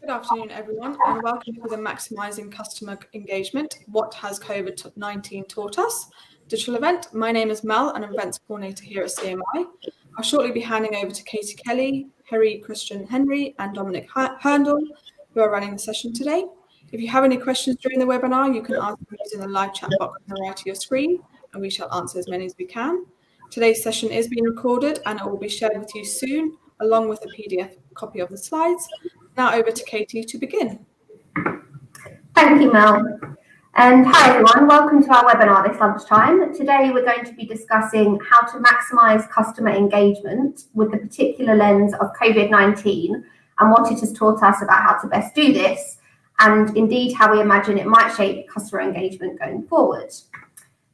Good afternoon, everyone, and welcome to the Maximising Customer Engagement, What Has COVID-19 Taught Us? Digital event. My name is Mel, and I'm events coordinator here at CMI. I'll shortly be handing over to Katie Kelly, Harry Christian Henry, and Dominic Herndl, who are running the session today. If you have any questions during the webinar, you can ask them using the live chat box on the right of your screen, and we shall answer as many as we can. Today's session is being recorded, and it will be shared with you soon, along with a PDF copy of the slides. Now over to Katie to begin. Thank you, Mel. And hi, everyone. Welcome to our webinar this lunchtime. Today, we're going to be discussing how to maximise customer engagement with the particular lens of COVID-19 and what it has taught us about how to best do this, and indeed how we imagine it might shape customer engagement going forward.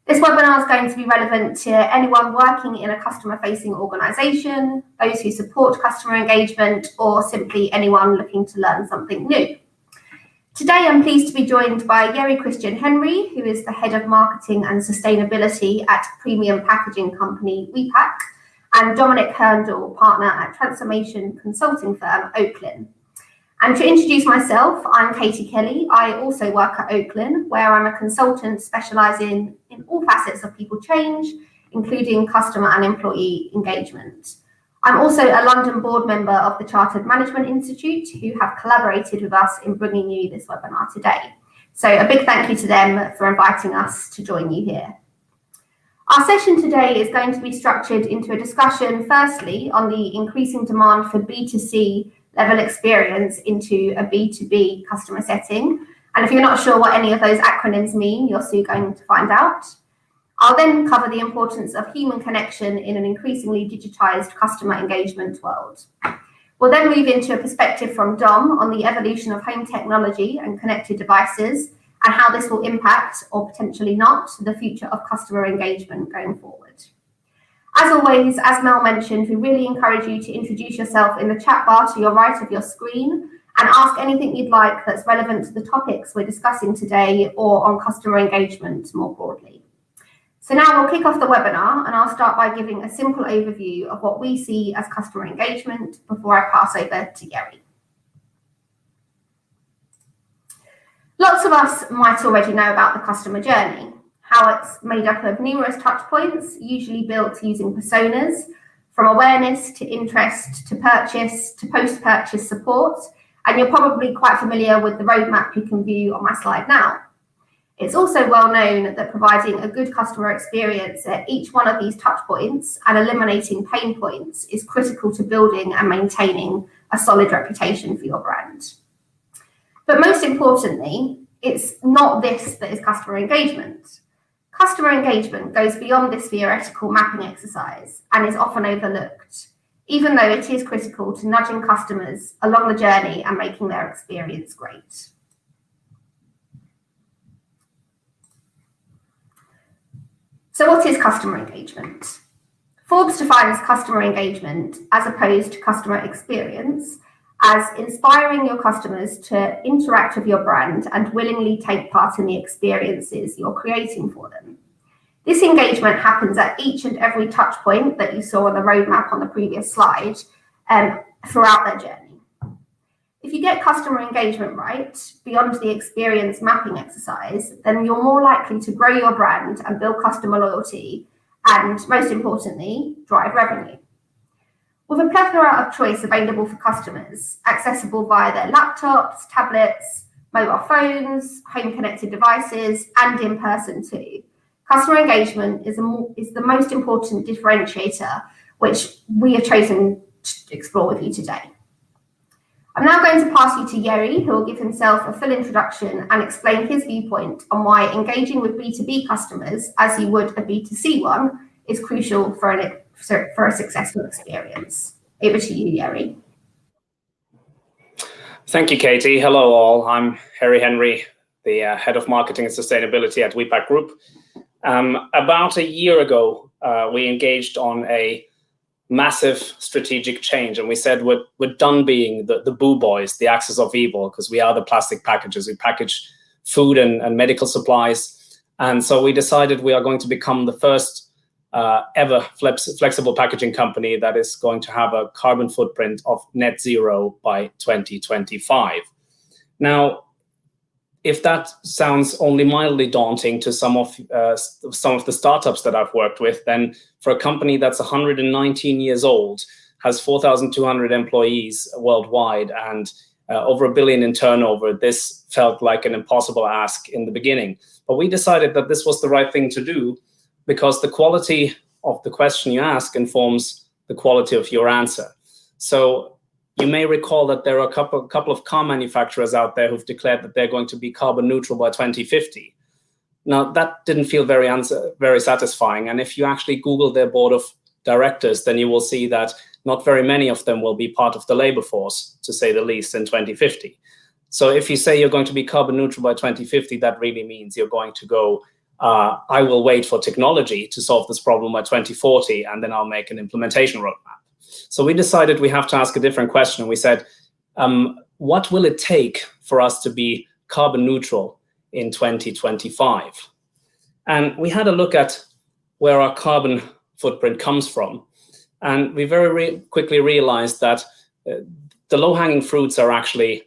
This webinar is going to be relevant to anyone working in a customer-facing organisation, those who support customer engagement, or simply anyone looking to learn something new. Today, I'm pleased to be joined by Harry Christian Henry, who is the Head of Marketing and Sustainability at premium packaging company WePack, and Dominic Herndl, partner at transformation consulting firm Oaklin. And to introduce myself, I'm Katie Kelly. I also work at Oaklin, where I'm a consultant specialising in all facets of people change, including customer and employee engagement. I'm also a London board member of the Chartered Management Institute, who have collaborated with us in bringing you this webinar today. So a big thank you to them for inviting us to join you here. Our session today is going to be structured into a discussion, firstly, on the increasing demand for B2C level experience into a B2B customer setting. And if you're not sure what any of those acronyms mean, you're soon going to find out. I'll then cover the importance of human connection in an increasingly digitized customer engagement world. We'll then move into a perspective from Dom on the evolution of home technology and connected devices and how this will impact, or potentially not, the future of customer engagement going forward. As always, as Mel mentioned, we really encourage you to introduce yourself in the chat bar to your right of your screen and ask anything you'd like that's relevant to the topics we're discussing today or on customer engagement more broadly. So now we'll kick off the webinar, and I'll start by giving a simple overview of what we see as customer engagement before I pass over to Gary. Lots of us might already know about the customer journey, how it's made up of numerous touch points, usually built using personas, from awareness to interest to purchase to post-purchase support, and you're probably quite familiar with the roadmap you can view on my slide now. It's also well known that providing a good customer experience at each one of these touch points and eliminating pain points is critical to building and maintaining a solid reputation for your brand. But most importantly, it's not this that is customer engagement. Customer engagement goes beyond this theoretical mapping exercise and is often overlooked, even though it is critical to nudging customers along the journey and making their experience great. So what is customer engagement? Forbes defines customer engagement, as opposed to customer experience, as inspiring your customers to interact with your brand and willingly take part in the experiences you're creating for them. This engagement happens at each and every touch point that you saw on the roadmap on the previous slide throughout their journey. If you get customer engagement right, beyond the experience mapping exercise, then you're more likely to grow your brand and build customer loyalty and, most importantly, drive revenue. With a plethora of choice available for customers, accessible via their laptops, tablets, mobile phones, home-connected devices, and in person too, customer engagement is the most important differentiator, which we have chosen to explore with you today. I'm now going to pass you to Harry, who will give himself a full introduction and explain his viewpoint on why engaging with B2B customers, as you would a B2C one, is crucial for a successful experience. Over to you, Harry. Thank you, Katie. Hello, all. I'm Harry Henry, the Head of Marketing and Sustainability at WePack Group. About a year ago, we engaged on a massive strategic change, and we said we're done being the boo boys, the axis of evil, because we are the plastic packages. We package food and medical supplies, and so we decided we are going to become the first ever flexible packaging company that is going to have a carbon footprint of net zero by 2025. Now, if that sounds only mildly daunting to some of the startups that I've worked with, then for a company that's 119 years old, has 4,200 employees worldwide, and over $1 billion in turnover, this felt like an impossible ask in the beginning. But we decided that this was the right thing to do, because the quality of the question you ask informs the quality of your answer. So you may recall that there are a couple of car manufacturers out there who've declared that they're going to be carbon neutral by 2050. Now, that didn't feel very satisfying. And if you actually Google their board of directors, then you will see that not very many of them will be part of the labor force, to say the least, in 2050. So if you say you're going to be carbon neutral by 2050, that really means you're going to go, I will wait for technology to solve this problem by 2040, and then I'll make an implementation roadmap. So we decided we have to ask a different question. And we said, what will it take for us to be carbon neutral in 2025? And we had a look at where our carbon footprint comes from. And we very quickly realized that the low-hanging fruits are actually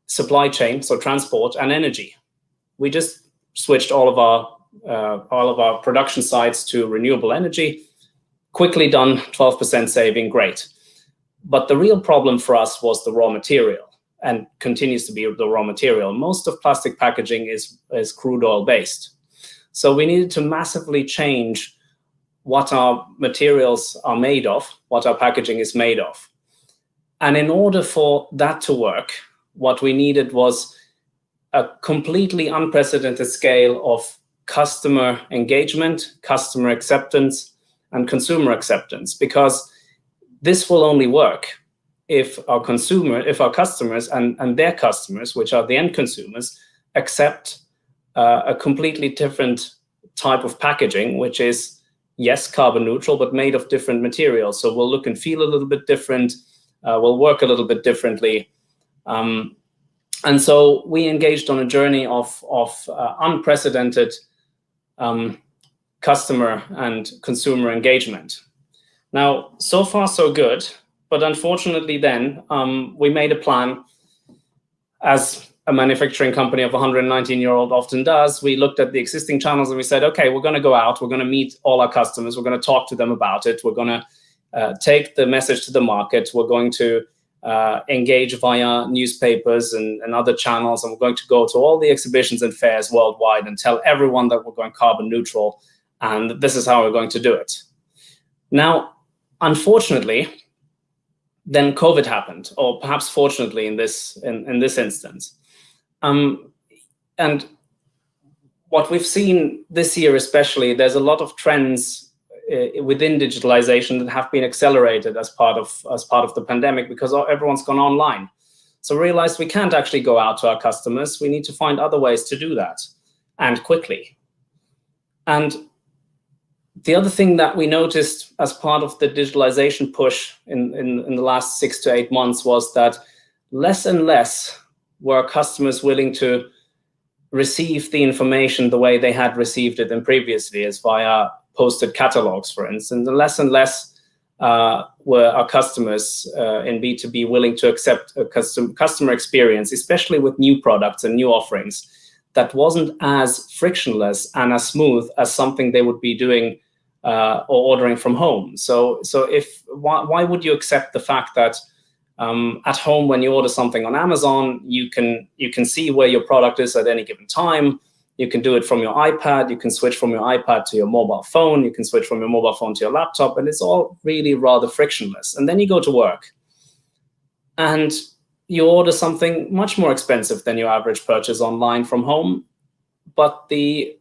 supply chain, so transport, and energy. We just switched all of our production sites to renewable energy. Quickly done, 12% saving, great. But the real problem for us was the raw material, and continues to be the raw material. Most of plastic packaging is crude oil based. So we needed to massively change what our materials are made of, what our packaging is made of. And in order for that to work, what we needed was a completely unprecedented scale of customer engagement, customer acceptance, and consumer acceptance, because this will only work if our customers and their customers, which are the end consumers, accept a completely different type of packaging, which is, yes, carbon neutral, but made of different materials. So will look and feel a little bit different, will work a little bit differently. And so we engaged on a journey of unprecedented customer and consumer engagement. Now, so far so good, but unfortunately then we made a plan, as a manufacturing company of 119-year-old often does. We looked at the existing channels and we said, okay, we're going to go out, we're going to meet all our customers, we're going to talk to them about it, we're going to take the message to the market, we're going to engage via newspapers and other channels, and we're going to go to all the exhibitions and fairs worldwide and tell everyone that we're going carbon neutral, and this is how we're going to do it. Now, unfortunately, then COVID happened, or perhaps fortunately in this instance. And what we've seen this year especially, there's a lot of trends within digitalization that have been accelerated as part of the pandemic, because everyone's gone online. So we realized we can't actually go out to our customers. We need to find other ways to do that, and quickly. And the other thing that we noticed as part of the digitalization push in the last 6 to 8 months was that less and less were customers willing to receive the information the way they had received it in previous years, via posted catalogs, for instance. And less were our customers in B2B willing to accept a customer experience, especially with new products and new offerings, that wasn't as frictionless and as smooth as something they would be doing or ordering from home. So why would you accept the fact that at home, when you order something on Amazon, you can see where your product is at any given time. You can do it from your iPad. You can switch from your iPad to your mobile phone. You can switch from your mobile phone to your laptop, and it's all really rather frictionless. And then you go to work and you order something much more expensive than your average purchase online from home, but the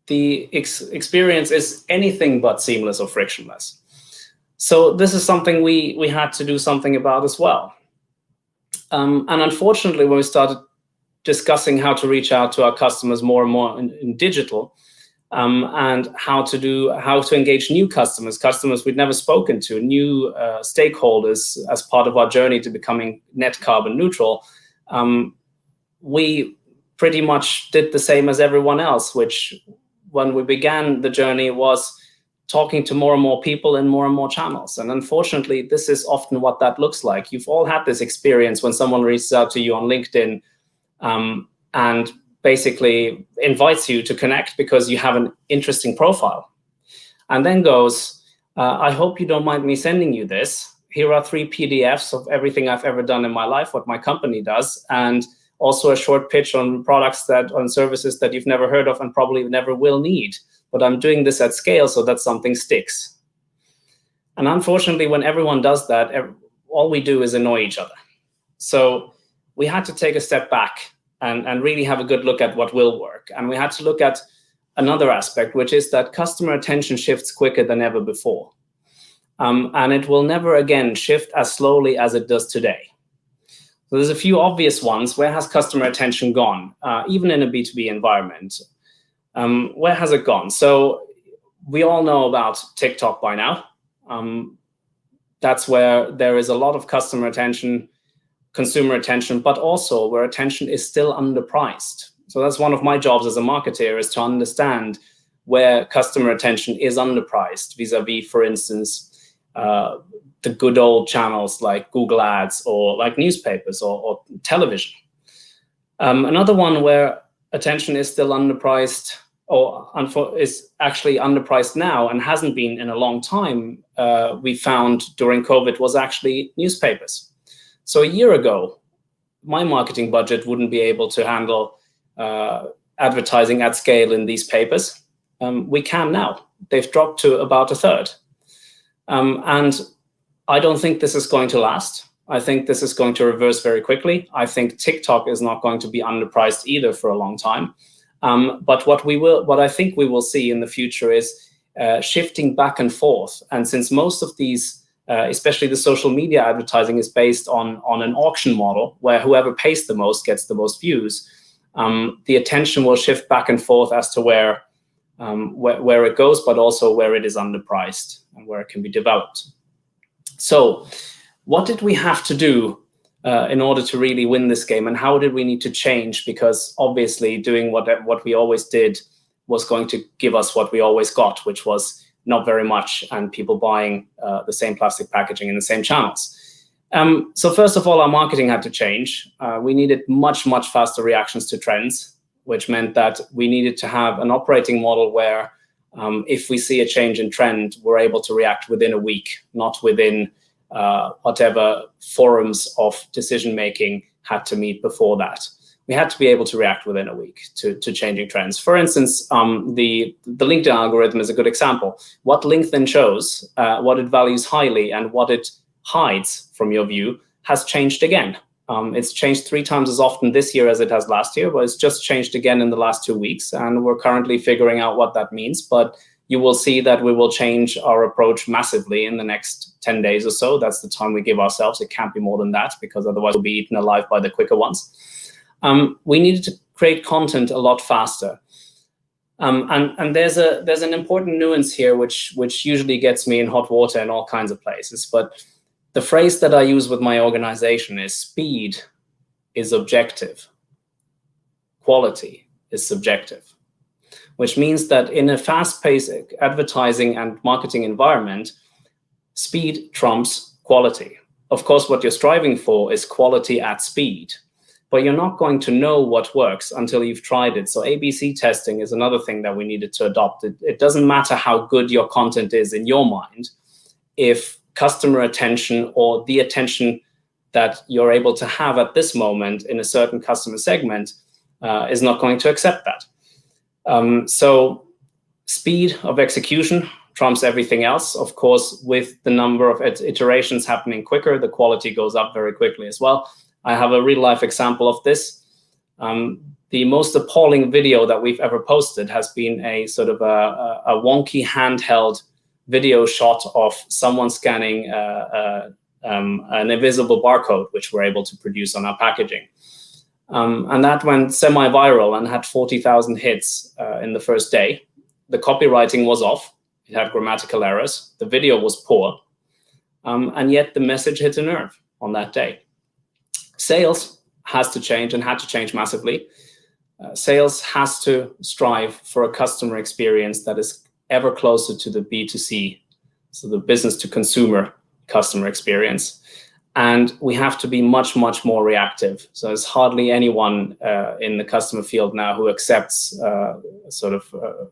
experience is anything but seamless or frictionless. So this is something we had to do something about as well. And unfortunately, when we started discussing how to reach out to our customers more and more in digital, and how to engage new customers we'd never spoken to, new stakeholders as part of our journey to becoming net carbon neutral, we pretty much did the same as everyone else, which when we began the journey was talking to more and more people in more and more channels. And unfortunately, this is often what that looks like. You've all had this experience when someone reaches out to you on LinkedIn and basically invites you to connect because you have an interesting profile, and then goes, I hope you don't mind me sending you this. Here are 3 PDFs of everything I've ever done in my life, what my company does, and also a short pitch on products on services that you've never heard of and probably never will need. But I'm doing this at scale so that something sticks. And unfortunately, when everyone does that, all we do is annoy each other. So we had to take a step back and really have a good look at what will work. And we had to look at another aspect, which is that customer attention shifts quicker than ever before. And it will never again shift as slowly as it does today. So there's a few obvious ones. Where has customer attention gone, even in a B2B environment? Where has it gone? So we all know about TikTok by now. That's where there is a lot of customer attention, consumer attention, but also where attention is still underpriced. So that's one of my jobs as a marketer, is to understand where customer attention is underpriced vis-a-vis, for instance, the good old channels like Google Ads or like newspapers or television. Another one where attention is still underpriced, or is actually underpriced now and hasn't been in a long time, we found during COVID, was actually newspapers. So a year ago, my marketing budget wouldn't be able to handle advertising at scale in these papers. We can now. They've dropped to about a third. And I don't think this is going to last. I think this is going to reverse very quickly. I think TikTok is not going to be underpriced either for a long time. But what I think we will see in the future is shifting back and forth. And since most of these, especially the social media advertising, is based on an auction model where whoever pays the most gets the most views, the attention will shift back and forth as to where it goes, but also where it is underpriced and where it can be developed. So what did we have to do in order to really win this game, and how did we need to change? Because obviously doing what we always did was going to give us what we always got, which was not very much, and people buying the same plastic packaging in the same channels. So first of all, our marketing had to change. We needed much faster reactions to trends, which meant that we needed to have an operating model where if we see a change in trend, we're able to react within a week, not within whatever forums of decision-making had to meet before that. We had to be able to react within a week to changing trends. For instance, the LinkedIn algorithm is a good example. What LinkedIn shows, what it values highly, and what it hides from your view has changed again. It's changed 3 times as often this year as it has last year, but it's just changed again in the last 2 weeks, and we're currently figuring out what that means. But you will see that we will change our approach massively in the next 10 days or so. That's the time we give ourselves. It can't be more than that, because otherwise we'll be eaten alive by the quicker ones. We needed to create content a lot faster. And there's an important nuance here, which usually gets me in hot water in all kinds of places. But the phrase that I use with my organization is speed is objective. Quality is subjective, which means that in a fast-paced advertising and marketing environment, speed trumps quality. Of course, what you're striving for is quality at speed, but you're not going to know what works until you've tried it. So ABC testing is another thing that we needed to adopt. It doesn't matter how good your content is in your mind if customer attention, or the attention that you're able to have at this moment in a certain customer segment, is not going to accept that. So speed of execution trumps everything else. Of course, with the number of iterations happening quicker, the quality goes up very quickly as well. I have a real life example of this. The most appalling video that we've ever posted has been a sort of a wonky handheld video shot of someone scanning an invisible barcode, which we're able to produce on our packaging. And that went semi-viral and had 40,000 hits in the first day. The copywriting was off. It had grammatical errors. The video was poor. And yet the message hit a nerve on that day. Sales has to change, and had to change massively. Sales has to strive for a customer experience that is ever closer to the B2C, so the business to consumer customer experience. And we have to be much, much more reactive. So there's hardly anyone in the customer field now who accepts a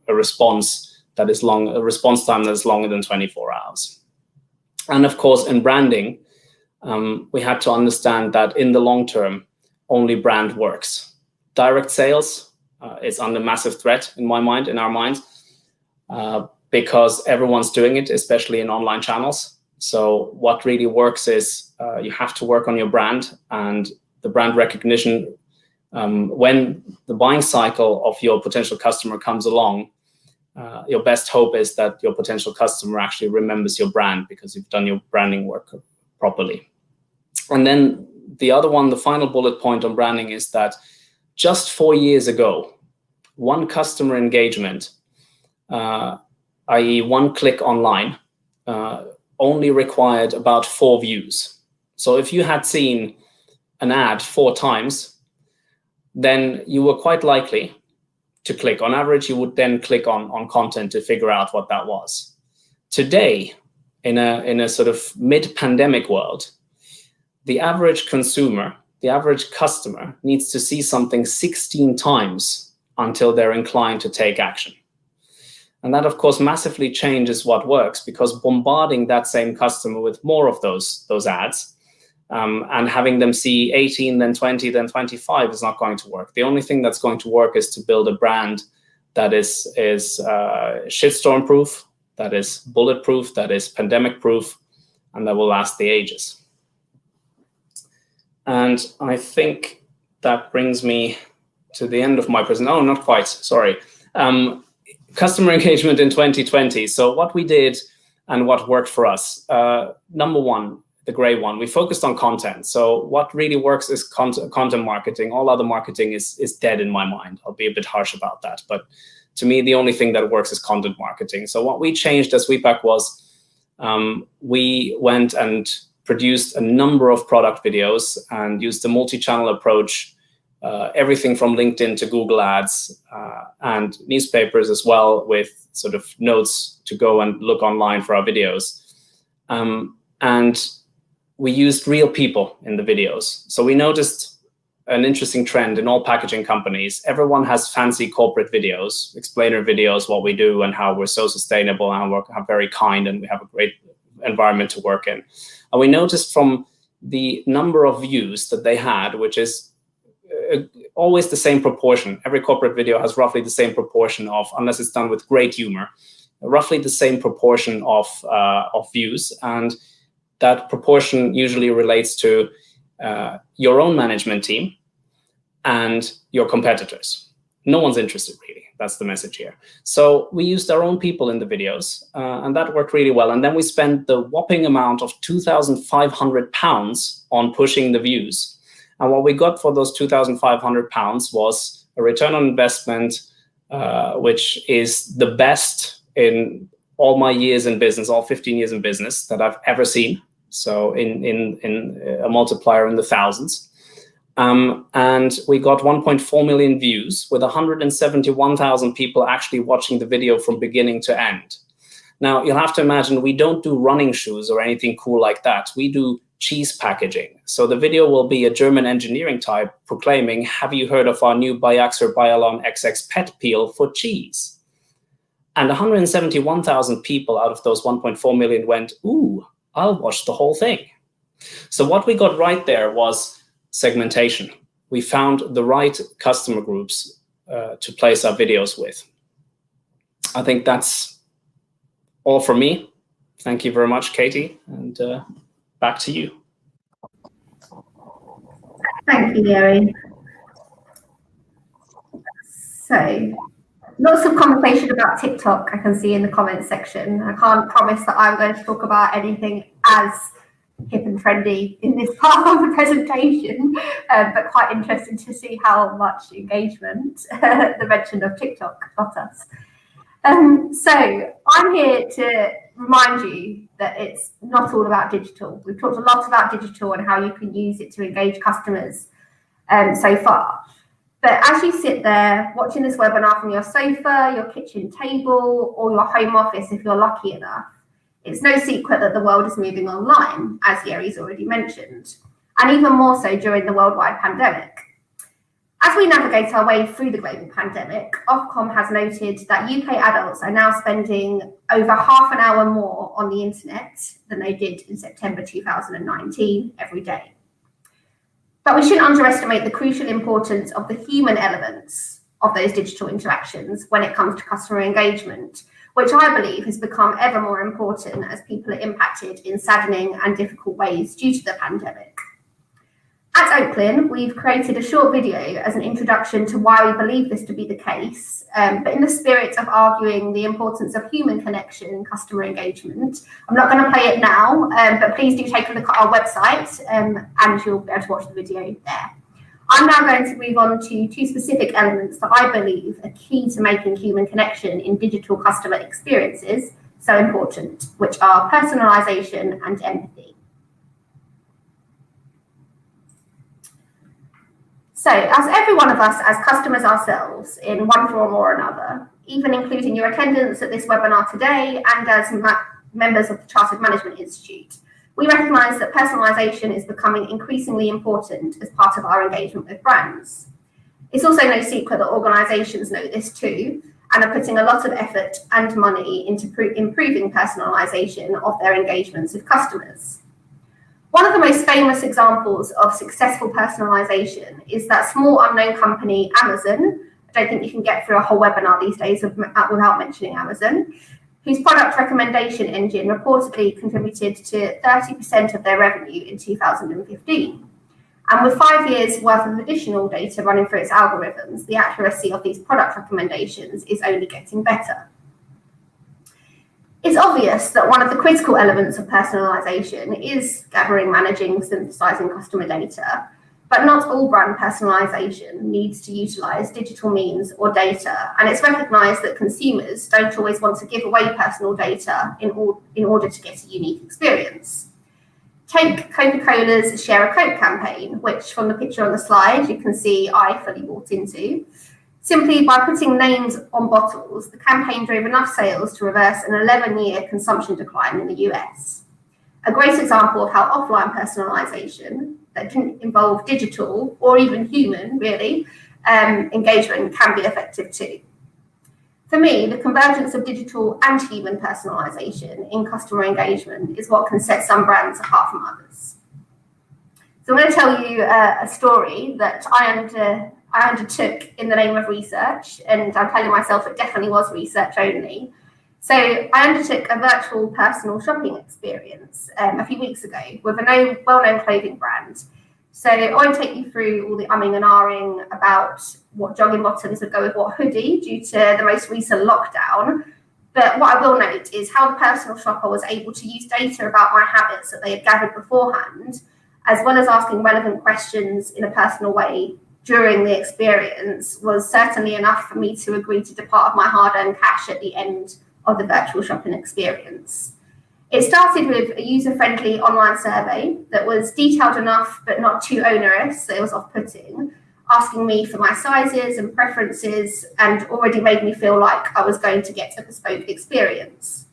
response that is long, a response time that is longer than 24 hours. And of course, in branding, we had to understand that in the long term, only brand works. Direct sales is under massive threat in my mind, in our minds, because everyone's doing it, especially in online channels. So what really works is you have to work on your brand and the brand recognition. When the buying cycle of your potential customer comes along, your best hope is that your potential customer actually remembers your brand because you've done your branding work properly. And then the other one, the final bullet point on branding, is that just 4 years ago, one customer engagement, i.e. one click online, only required about 4 views. So if you had seen an ad 4 times, then you were quite likely to click. On average, you would then click on content to figure out what that was. Today, in a sort of mid-pandemic world, the average consumer, the average customer needs to see something 16 times until they're inclined to take action. And that, of course, massively changes what works, because bombarding that same customer with more of those ads and having them see 18, then 20, then 25 is not going to work. The only thing that's going to work is to build a brand that is shitstorm proof, that is bulletproof, that is pandemic proof, and that will last the ages. And I think that brings me to the end of my presentation. Oh, not quite, sorry. Customer engagement in 2020. So what we did and what worked for us. Number one, the gray one, we focused on content. So what really works is content marketing. All other marketing is dead in my mind. I'll be a bit harsh about that. But to me, the only thing that works is content marketing. So what we changed as Sweetback was we went and produced a number of product videos and used a multi-channel approach, everything from LinkedIn to Google Ads and newspapers as well, with sort of notes to go and look online for our videos. And we used real people in the videos. So we noticed an interesting trend in all packaging companies. Everyone has fancy corporate videos, explainer videos, what we do and how we're so sustainable and we're very kind and we have a great environment to work in. And we noticed from the number of views that they had, which is always the same proportion. Every corporate video has roughly the same proportion of, unless it's done with great humor, roughly the same proportion of views. And that proportion usually relates to your own management team and your competitors. No one's interested, really. That's the message here. So we used our own people in the videos, and that worked really well. And then we spent the whopping amount of £2,500 on pushing the views. And what we got for those £2,500 was a return on investment, which is the best in all my years in business, all 15 years in business that I've ever seen. So in a multiplier in the thousands. And we got 1.4 million views with 171,000 people actually watching the video from beginning to end. Now, you'll have to imagine we don't do running shoes or anything cool like that. We do cheese packaging. So the video will be a German engineering type proclaiming, have you heard of our new Biaxer Bialon XX pet peel for cheese? And 171,000 people out of those 1.4 million went, ooh, I'll watch the whole thing. So what we got right there was segmentation. We found the right customer groups to place our videos with. I think that's all from me. Thank you very much, Katie, and back to you. Thank you, Gary. So, lots of conversation about TikTok I can see in the comments section. I can't promise that I'm going to talk about anything as hip and trendy in this part of the presentation, but quite interesting to see how much engagement the mention of TikTok got us. So I'm here to remind you that it's not all about digital. We've talked a lot about digital and how you can use it to engage customers so far. But as you sit there watching this webinar from your sofa, your kitchen table, or your home office, if you're lucky enough, it's no secret that the world is moving online, as Yeri's already mentioned, and even more so during the worldwide pandemic. As we navigate our way through the global pandemic, Ofcom has noted that UK adults are now spending over half an hour more on the internet than they did in September 2019 every day. But we shouldn't underestimate the crucial importance of the human elements of those digital interactions when it comes to customer engagement, which I believe has become ever more important as people are impacted in saddening and difficult ways due to the pandemic. At Oaklyn, we've created a short video as an introduction to why we believe this to be the case, but in the spirit of arguing the importance of human connection and customer engagement. I'm not going to play it now, but please do take a look at our website and you'll be able to watch the video there. I'm now going to move on to two specific elements that I believe are key to making human connection in digital customer experiences so important, which are personalisation and empathy. So, as every one of us as customers ourselves in one form or another, even including your attendance at this webinar today and as members of the Chartered Management Institute, we recognise that personalisation is becoming increasingly important as part of our engagement with brands. It's also no secret that organisations know this too and are putting a lot of effort and money into improving personalisation of their engagements with customers. One of the most famous examples of successful personalisation is that small unknown company, Amazon. I don't think you can get through a whole webinar these days without mentioning Amazon, whose product recommendation engine reportedly contributed to 30% of their revenue in 2015. And with 5 years worth of additional data running through its algorithms, the accuracy of these product recommendations is only getting better. It's obvious that one of the critical elements of personalisation is gathering, managing, synthesising customer data, but not all brand personalisation needs to utilise digital means or data, and it's recognised that consumers don't always want to give away personal data in order to get a unique experience. Take Coca-Cola's Share a Coke campaign, which from the picture on the slide you can see I fully bought into. Simply by putting names on bottles, the campaign drove enough sales to reverse an 11-year consumption decline in the US. A great example of how offline personalisation that didn't involve digital or even human, really, engagement can be effective too. For me, the convergence of digital and human personalisation in customer engagement is what can set some brands apart from others. So I'm going to tell you a story that I undertook in the name of research, and I'm telling myself it definitely was research only. So I undertook a virtual personal shopping experience a few weeks ago with a well-known clothing brand. So I won't take you through all the umming and ahhing about what jogging bottoms would go with what hoodie due to the most recent lockdown. But what I will note is how the personal shopper was able to use data about my habits that they had gathered beforehand, as well as asking relevant questions in a personal way during the experience, was certainly enough for me to agree to depart of my hard-earned cash at the end of the virtual shopping experience. It started with a user-friendly online survey that was detailed enough but not too onerous, so it was off-putting, asking me for my sizes and preferences, and already made me feel like I was going to get a bespoke experience.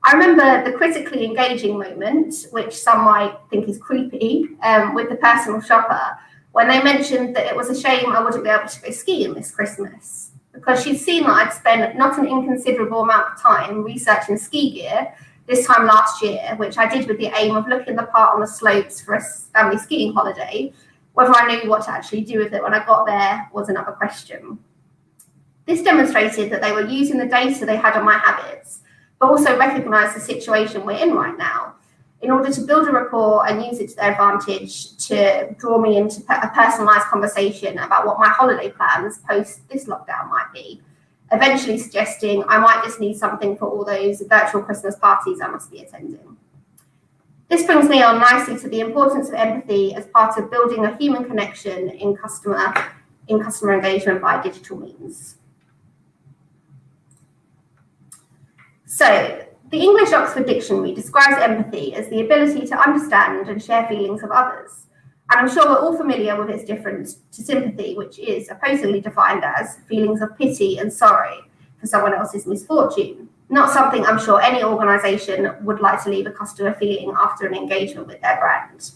I remember the critically engaging moment, which some might think is creepy, with the personal shopper, when they mentioned that it was a shame I wouldn't be able to go skiing this Christmas, because she'd seen that I'd spent not an inconsiderable amount of time researching ski gear this time last year, which I did with the aim of looking the part on the slopes for a family skiing holiday. Whether I knew what to actually do with it when I got there was another question. This demonstrated that they were using the data they had on my habits, but also recognised the situation we're in right now, in order to build a rapport and use it to their advantage to draw me into a personalised conversation about what my holiday plans post this lockdown might be, eventually suggesting I might just need something for all those virtual Christmas parties I must be attending. This brings me on nicely to the importance of empathy as part of building a human connection in customer engagement by digital means. So, the English Oxford Dictionary describes empathy as the ability to understand and share feelings of others, And I'm sure we're all familiar with its difference to sympathy, which is supposedly defined as feelings of pity and sorry for someone else's misfortune. Not something I'm sure any organisation would like to leave a customer feeling after an engagement with their brand.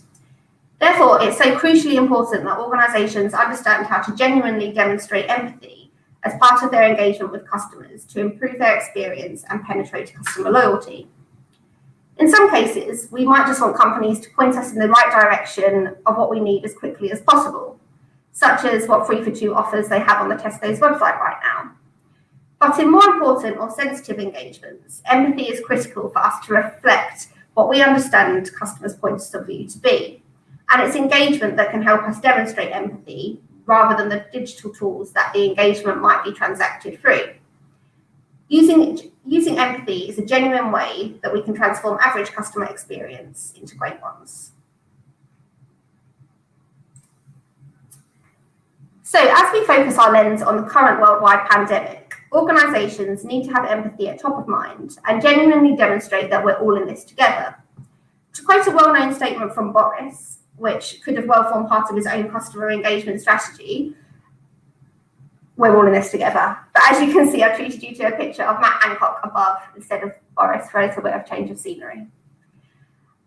Therefore, it's so crucially important that organisations understand how to genuinely demonstrate empathy as part of their engagement with customers to improve their experience and penetrate customer loyalty. In some cases, we might just want companies to point us in the right direction of what we need as quickly as possible, such as what 3 for 2 offers they have on the Tesco's website right now. But in more important or sensitive engagements, empathy is critical for us to reflect what we understand customers' points of view to be. And it's engagement that can help us demonstrate empathy rather than the digital tools that the engagement might be transacted through. Using empathy is a genuine way that we can transform average customer experience into great ones. So as we focus our lens on the current worldwide pandemic, organisations need to have empathy at top of mind and genuinely demonstrate that we're all in this together. To quote a well-known statement from Boris, which could have well formed part of his own customer engagement strategy, we're all in this together. But as you can see, I've treated you to a picture of Matt Hancock above instead of Boris for a little bit of change of scenery.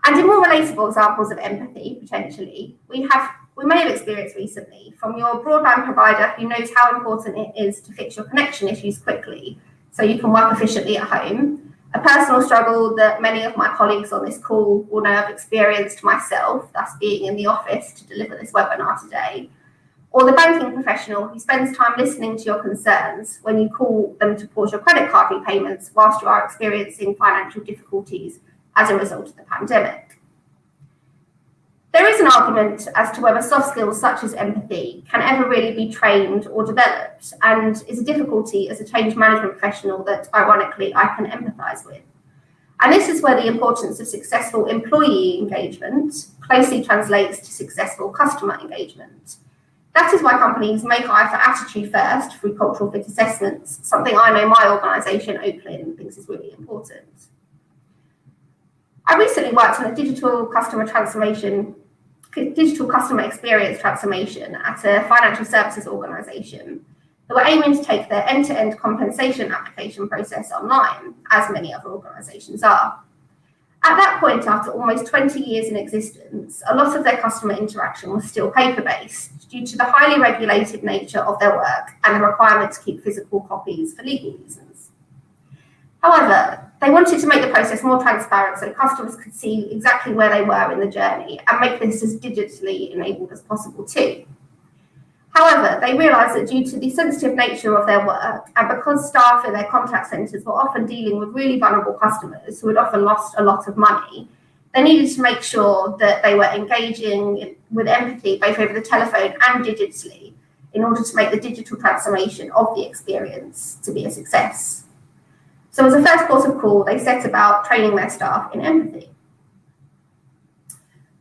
And in more relatable examples of empathy, potentially, we may have experienced recently from your broadband provider who knows how important it is to fix your connection issues quickly so you can work efficiently at home. A personal struggle that many of my colleagues on this call will know I've experienced myself, thus being in the office to deliver this webinar today. Or the banking professional who spends time listening to your concerns when you call them to pause your credit card repayments whilst you are experiencing financial difficulties as a result of the pandemic. There is an argument as to whether soft skills such as empathy can ever really be trained or developed, and is a difficulty as a change management professional that, ironically, I can empathise with. And this is where the importance of successful employee engagement closely translates to successful customer engagement. That is why companies may hire for attitude first through cultural fit assessments, something I know my organisation, Oaklyn, thinks is really important. I recently worked on a digital customer experience transformation at a financial services organisation that were aiming to take their end-to-end compensation application process online, as many other organisations are. At that point, after almost 20 years in existence, a lot of their customer interaction was still paper-based due to the highly regulated nature of their work and the requirement to keep physical copies for legal reasons. However, they wanted to make the process more transparent so customers could see exactly where they were in the journey and make this as digitally enabled as possible too. However, they realised that due to the sensitive nature of their work and because staff in their contact centres were often dealing with really vulnerable customers who had often lost a lot of money, they needed to make sure that they were engaging with empathy both over the telephone and digitally in order to make the digital transformation of the experience to be a success. So as a first port of call, they set about training their staff in empathy.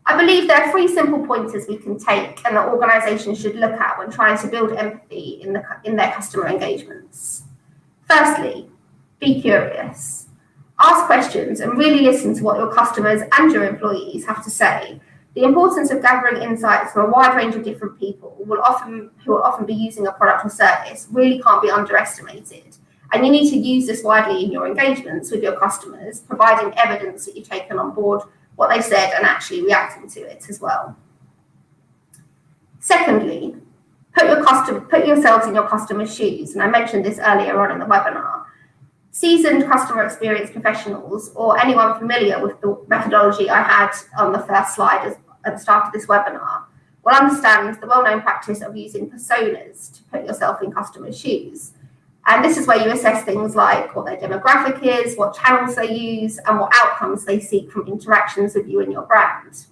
I believe there are 3 simple pointers we can take and that organisations should look at when trying to build empathy in their customer engagements. Firstly, be curious. Ask questions and really listen to what your customers and your employees have to say. The importance of gathering insights from a wide range of different people who will often be using a product or service really can't be underestimated. And you need to use this widely in your engagements with your customers, providing evidence that you've taken on board what they said and actually reacting to it as well. Secondly, put yourselves in your customer's shoes, and I mentioned this earlier on in the webinar. Seasoned customer experience professionals or anyone familiar with the methodology I had on the first slide at the start of this webinar will understand the well-known practice of using personas to put yourself in customers' shoes. And this is where you assess things like what their demographic is, what channels they use, and what outcomes they seek from interactions with you and your brand.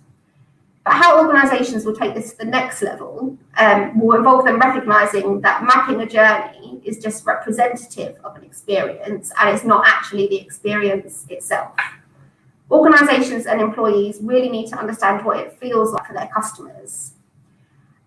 But how organisations will take this to the next level will involve them recognising that mapping a journey is just representative of an experience and it's not actually the experience itself. Organisations and employees really need to understand what it feels like for their customers.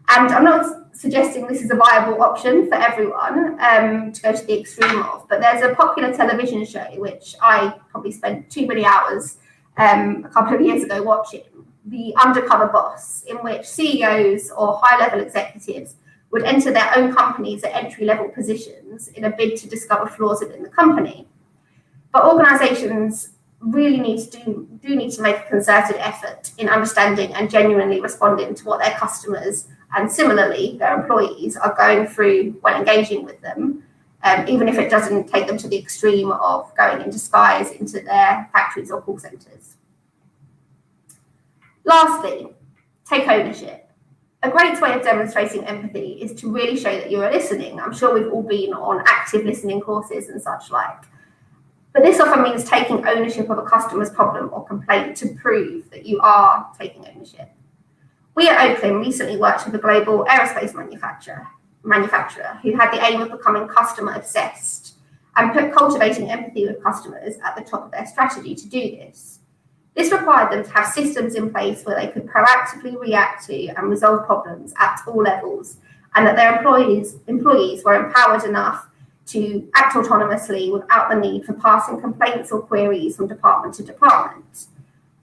And I'm not suggesting this is a viable option for everyone to go to the extreme of, but there's a popular television show which I probably spent too many hours a couple of years ago watching, the undercover boss, in which CEOs or high-level executives would enter their own companies at entry-level positions in a bid to discover flaws within the company. But organisations really need to make a concerted effort in understanding and genuinely responding to what their customers and similarly their employees are going through when engaging with them, even if it doesn't take them to the extreme of going in disguise into their factories or call centres. Lastly, take ownership. A great way of demonstrating empathy is to really show that you are listening. I'm sure we've all been on active listening courses and such like. But this often means taking ownership of a customer's problem or complaint to prove that you are taking ownership. We at Oakland recently worked with a global aerospace manufacturer who had the aim of becoming customer obsessed and put cultivating empathy with customers at the top of their strategy to do this. This required them to have systems in place where they could proactively react to and resolve problems at all levels, and that their employees were empowered enough to act autonomously without the need for passing complaints or queries from department to department.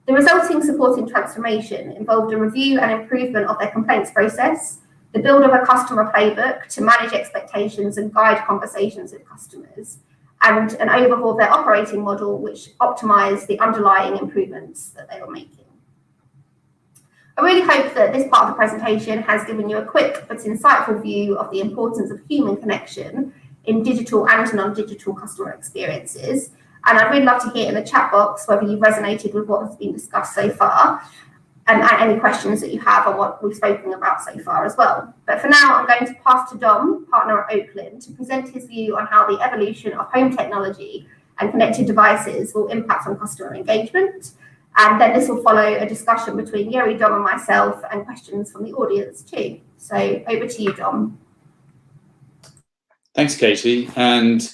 The resulting supporting transformation involved a review and improvement of their complaints process, the build of a customer playbook to manage expectations and guide conversations with customers, and an overhaul of their operating model which optimised the underlying improvements that they were making. I really hope that this part of the presentation has given you a quick but insightful view of the importance of human connection in digital and non-digital customer experiences. And I'd really love to hear in the chat box whether you resonated with what has been discussed so far and any questions that you have on what we've spoken about so far as well. But for now, I'm going to pass to Dom, partner at Oakland, to present his view on how the evolution of home technology and connected devices will impact on customer engagement. And then this will follow a discussion between Yeri, Dom and myself and questions from the audience too. So over to you, Dom. Thanks, Katie, and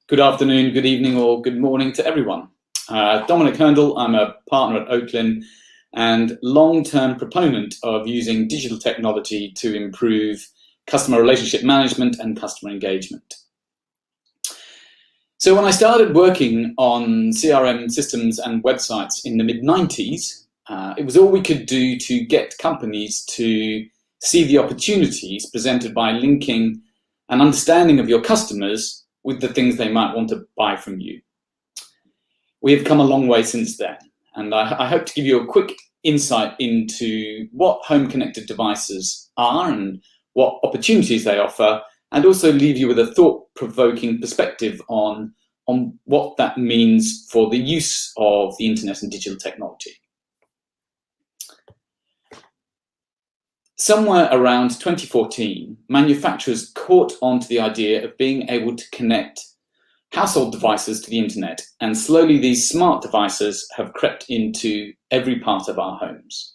good afternoon, good evening, or good morning to everyone. Dominic Herndl, I'm a partner at Oakland and long-term proponent of using digital technology to improve customer relationship management and customer engagement. So when I started working on CRM systems and websites in the mid-90s, it was all we could do to get companies to see the opportunities presented by linking an understanding of your customers with the things they might want to buy from you. We have come a long way since then, and I hope to give you a quick insight into what home connected devices are and what opportunities they offer, and also leave you with a thought-provoking perspective on what that means for the use of the internet and digital technology. Somewhere around 2014, manufacturers caught on to the idea of being able to connect household devices to the internet, and slowly these smart devices have crept into every part of our homes.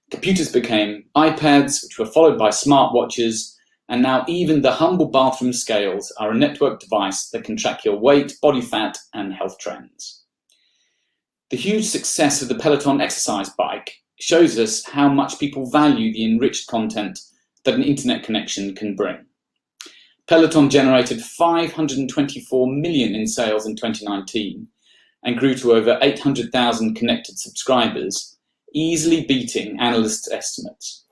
Computers became iPads, which were followed by smartwatches, and now even the humble bathroom scales are a network device that can track your weight, body fat, and health trends. The huge success of the Peloton exercise bike shows us how much people value the enriched content that an internet connection can bring. Peloton generated 524 million in sales in 2019 and grew to over 800,000 connected subscribers, easily beating analysts' estimates.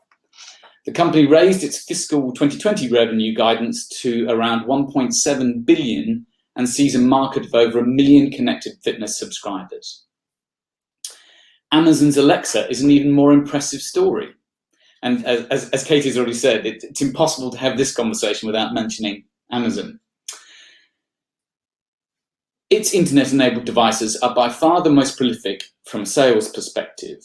The company raised its fiscal 2020 revenue guidance to around 1.7 billion and sees a market of over 1 million connected fitness subscribers. Amazon's Alexa is an even more impressive story. And as Katie's already said, it's impossible to have this conversation without mentioning Amazon. Its internet-enabled devices are by far the most prolific from a sales perspective.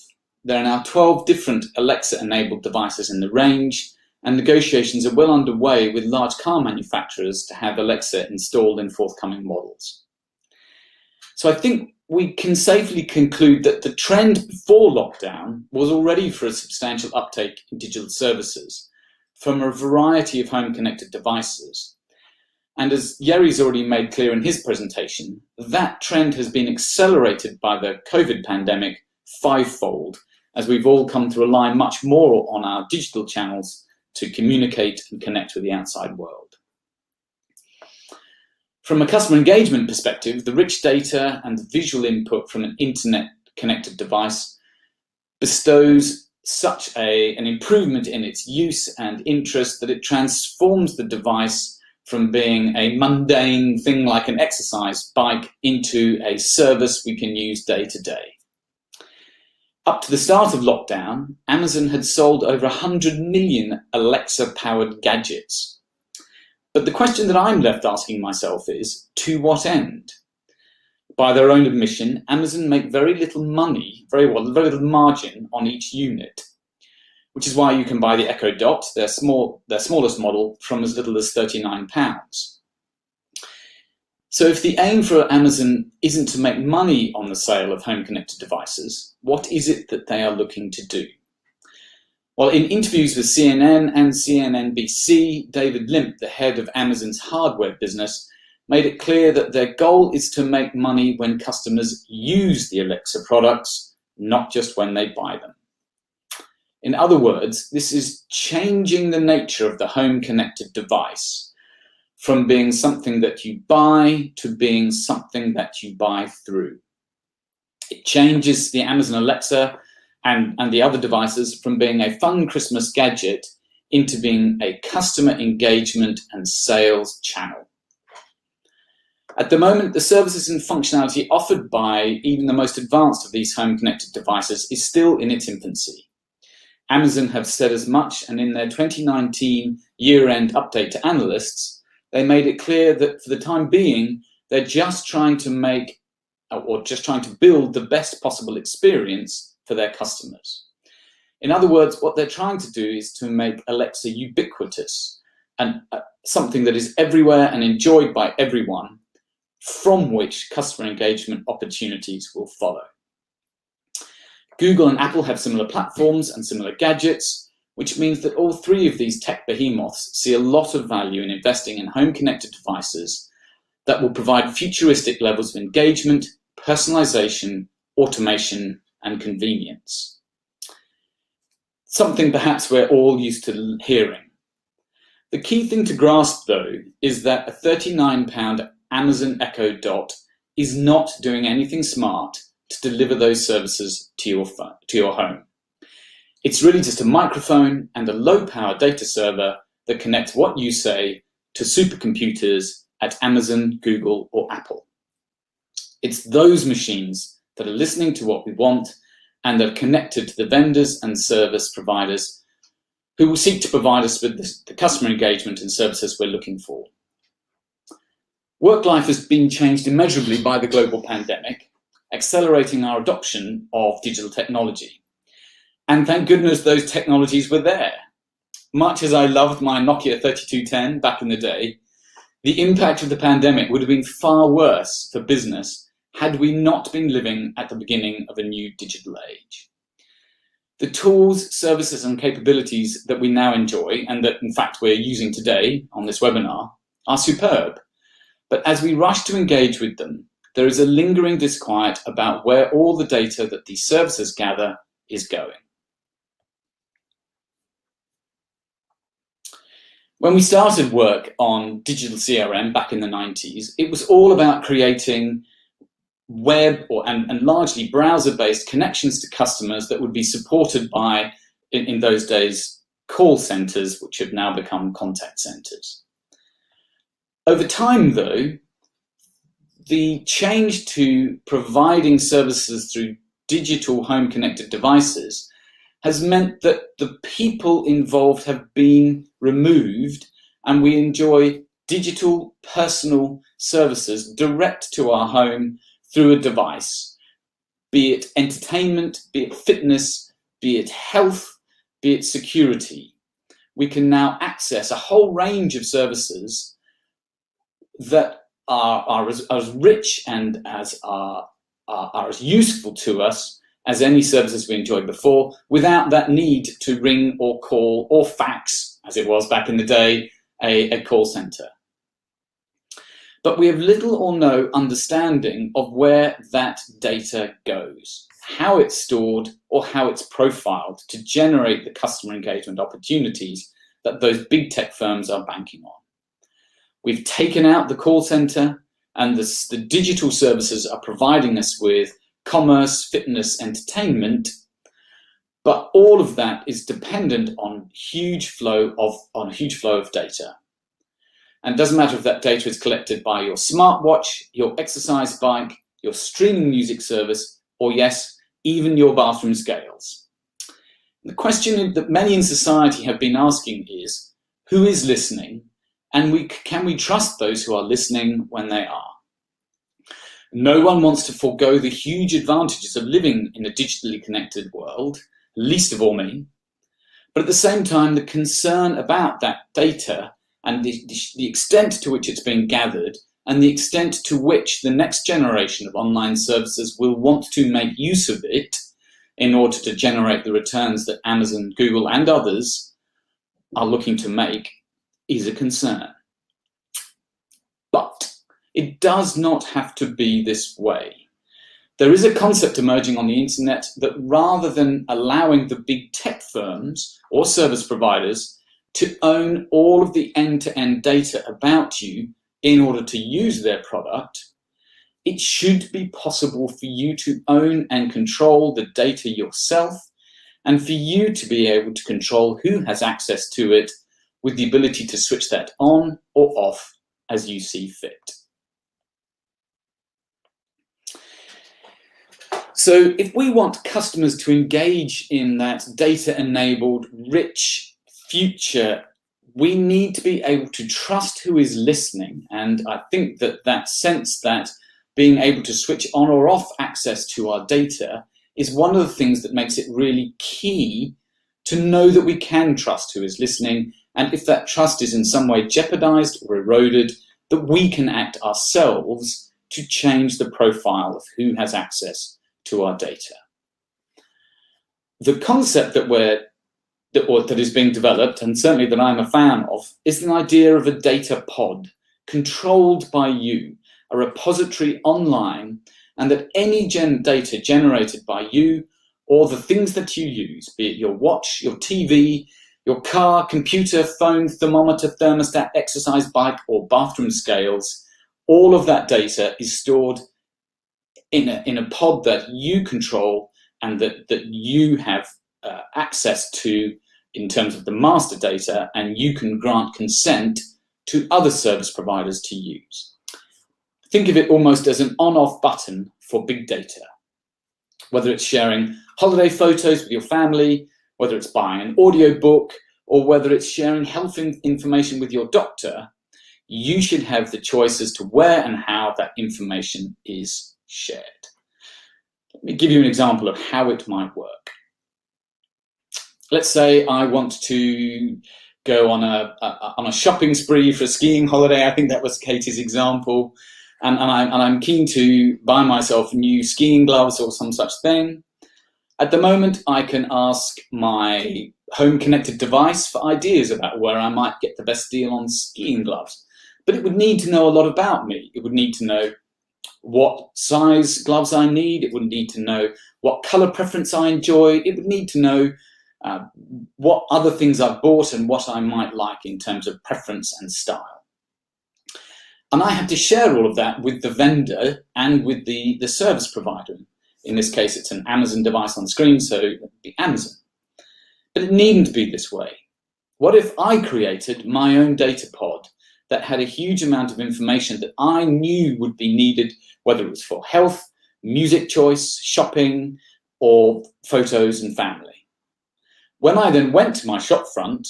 There are now 12 different Alexa-enabled devices in the range, and negotiations are well underway with large car manufacturers to have Alexa installed in forthcoming models. So I think we can safely conclude that the trend before lockdown was already for a substantial uptake in digital services from a variety of home connected devices. And as Yeri's already made clear in his presentation, that trend has been accelerated by the COVID pandemic fivefold, as we've all come to rely much more on our digital channels to communicate and connect with the outside world. From a customer engagement perspective, the rich data and the visual input from an internet-connected device bestows such an improvement in its use and interest that it transforms the device from being a mundane thing like an exercise bike into a service we can use day to day. Up to the start of lockdown, Amazon had sold over 100 million Alexa-powered gadgets. But the question that I'm left asking myself is, to what end? By their own admission, Amazon make very little money, very little margin on each unit, which is why you can buy the Echo Dot, their smallest model, from as little as £39. So if the aim for Amazon isn't to make money on the sale of home connected devices, what is it that they are looking to do? Well, in interviews with CNN and CNNBC, David Limp, the head of Amazon's hardware business, made it clear that their goal is to make money when customers use the Alexa products, not just when they buy them. In other words, this is changing the nature of the home connected device from being something that you buy to being something that you buy through. It changes the Amazon Alexa and the other devices from being a fun Christmas gadget into being a customer engagement and sales channel. At the moment, the services and functionality offered by even the most advanced of these home connected devices is still in its infancy. Amazon have said as much, and in their 2019 year-end update to analysts, they made it clear that for the time being, they're just trying to build the best possible experience for their customers. In other words, what they're trying to do is to make Alexa ubiquitous and something that is everywhere and enjoyed by everyone, from which customer engagement opportunities will follow. Google and Apple have similar platforms and similar gadgets, which means that all three of these tech behemoths see a lot of value in investing in home connected devices that will provide futuristic levels of engagement, personalization, automation, and convenience. Something perhaps we're all used to hearing. The key thing to grasp, though, is that a £39 Amazon Echo Dot is not doing anything smart to deliver those services to your home. It's really just a microphone and a low-power data server that connects what you say to supercomputers at Amazon, Google, or Apple. It's those machines that are listening to what we want and are connected to the vendors and service providers who will seek to provide us with the customer engagement and services we're looking for. Work life has been changed immeasurably by the global pandemic, accelerating our adoption of digital technology. And thank goodness those technologies were there. Much as I loved my Nokia 3210 back in the day, the impact of the pandemic would have been far worse for business had we not been living at the beginning of a new digital age. The tools, services, and capabilities that we now enjoy, and that in fact we're using today on this webinar, are superb. But as we rush to engage with them, there is a lingering disquiet about where all the data that these services gather is going. When we started work on digital CRM back in the 90s, it was all about creating web and largely browser-based connections to customers that would be supported by, in those days, call centers, which have now become contact centers. Over time, though, the change to providing services through digital home-connected devices has meant that the people involved have been removed, and we enjoy digital personal services direct to our home through a device, be it entertainment, be it fitness, be it health, be it security. We can now access a whole range of services that are as rich and are as useful to us as any services we enjoyed before, without that need to ring or call or fax, as it was back in the day, a call center. But we have little or no understanding of where that data goes, how it's stored, or how it's profiled to generate the customer engagement opportunities that those big tech firms are banking on. We've taken out the call center, and the digital services are providing us with commerce, fitness, entertainment, But all of that is dependent on a huge flow of data. And it doesn't matter if that data is collected by your smartwatch, your exercise bike, your streaming music service, or yes, even your bathroom scales. The question that many in society have been asking is, who is listening? And can we trust those who are listening when they are? No one wants to forego the huge advantages of living in a digitally connected world, least of all me. But at the same time, the concern about that data and the extent to which it's being gathered and the extent to which the next generation of online services will want to make use of it in order to generate the returns that Amazon, Google, and others are looking to make is a concern. But it does not have to be this way. There is a concept emerging on the internet that rather than allowing the big tech firms or service providers to own all of the end-to-end data about you in order to use their product, it should be possible for you to own and control the data yourself, and for you to be able to control who has access to it with the ability to switch that on or off as you see fit. So if we want customers to engage in that data-enabled, rich future, we need to be able to trust who is listening. And I think that sense that being able to switch on or off access to our data is one of the things that makes it really key to know that we can trust who is listening. And if that trust is in some way jeopardized or eroded, that we can act ourselves to change the profile of who has access to our data. The concept that is being developed, and certainly that I'm a fan of, is the idea of a data pod controlled by you, a repository online, and that any data generated by you or the things that you use, be it your watch, your TV, your car, computer, phone, thermometer, thermostat, exercise bike, or bathroom scales, all of that data is stored in a pod that you control and that you have access to in terms of the master data, and you can grant consent to other service providers to use. Think of it almost as an on-off button for big data. Whether it's sharing holiday photos with your family, whether it's buying an audio book, or whether it's sharing health information with your doctor, you should have the choice as to where and how that information is shared. Let me give you an example of how it might work. Let's say I want to go on a shopping spree for a skiing holiday. I think that was Katie's example. And I'm keen to buy myself new skiing gloves or some such thing. At the moment, I can ask my home connected device for ideas about where I might get the best deal on skiing gloves. But it would need to know a lot about me. It would need to know what size gloves I need. It would need to know what color preference I enjoy. It would need to know what other things I've bought and what I might like in terms of preference and style. And I have to share all of that with the vendor and with the service provider. In this case, it's an Amazon device on screen, so it would be Amazon. But it needn't be this way. What if I created my own data pod that had a huge amount of information that I knew would be needed, whether it was for health, music choice, shopping, or photos and family? When I then went to my shopfront,